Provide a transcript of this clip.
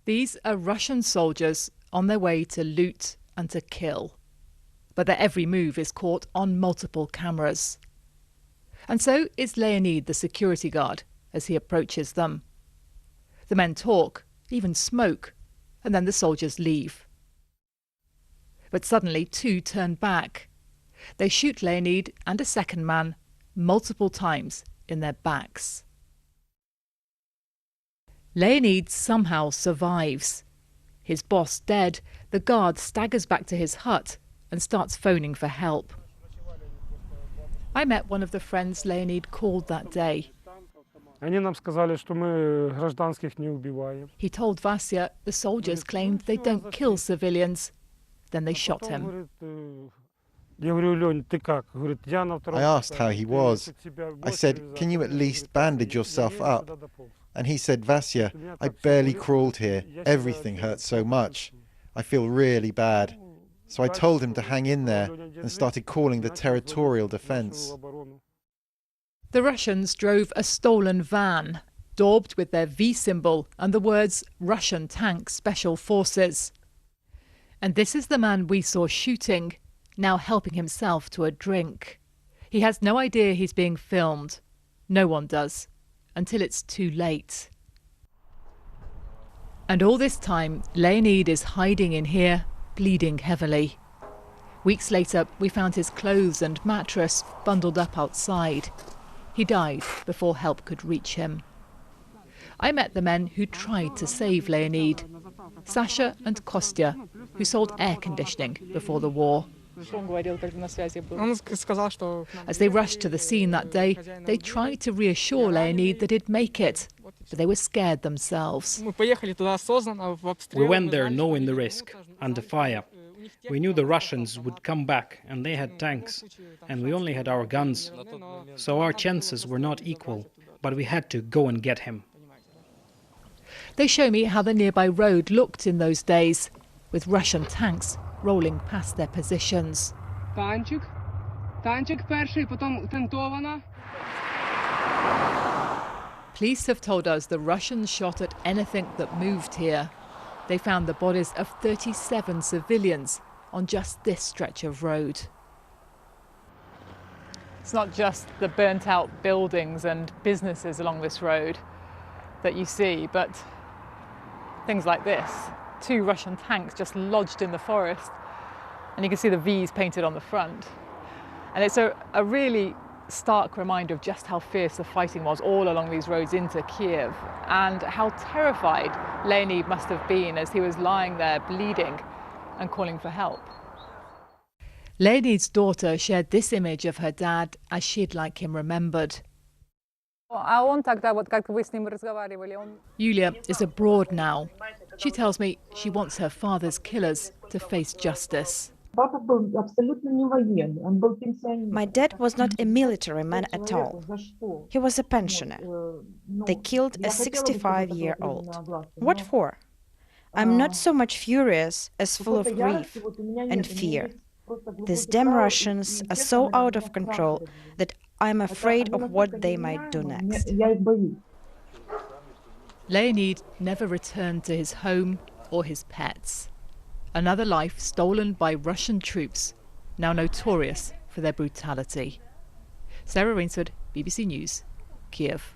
These are Russian soldiers on their way to loot and to kill. But their every move is caught on multiple cameras. And so is Leonid, the security guard, as he approaches them. The men talk, even smoke, and then the soldiers leave. But suddenly 2 turn back. They shoot Leonid and a second man multiple times in their backs. Leonid somehow survives. His boss dead, the guard staggers back to his hut and starts phoning for help. I met one of the friends Leonid called that day. He told Vasya the soldiers claimed they don't kill civilians. Then they shot him. I asked how he was. I said, "Can you at least bandage yourself up?" And he said, "Vasya, I barely crawled here. Everything hurts so much. I feel really bad." So I told him to hang in there and started calling the territorial defense. The Russians drove a stolen van, daubed with their V symbol and the words Russian Tank Special Forces. And this is the man we saw shooting, now helping himself to a drink. He has no idea he's being filmed. No one does, until it's too late. And all this time, Leonid is hiding in here, bleeding heavily. Weeks later, we found his clothes and mattress bundled up outside. He died before help could reach him. I met the men who tried to save Leonid, Sasha and Kostya, who sold air conditioning before the war. As they rushed to the scene that day, they tried to reassure Leonid that he'd make it, but they were scared themselves. We went there knowing the risk, under fire. We knew the Russians would come back, and they had tanks, and we only had our guns. So our chances were not equal, but we had to go and get him. They show me how the nearby road looked in those days, with Russian tanks rolling past their positions. Police have told us the Russians shot at anything that moved here. They found the bodies of 37 civilians on just this stretch of road. It's not just the burnt-out buildings and businesses along this road that you see, but things like this. 2 Russian tanks just lodged in the forest, and you can see the V's painted on the front. And it's a really stark reminder of just how fierce the fighting was all along these roads into Kiev, and how terrified Leonid must have been as he was lying there bleeding and calling for help. Leonid's daughter shared this image of her dad as she'd like him remembered. Yulia is abroad now. She tells me she wants her father's killers to face justice. My dad was not a military man at all. He was a pensioner. They killed a 65-year-old. What for? I'm not so much furious as full of grief and fear. These damn Russians are so out of control that I'm afraid of what they might do next. Leonid never returned to his home or his pets. Another life stolen by Russian troops, now notorious for their brutality. Sarah Rainsford, BBC News, Kiev.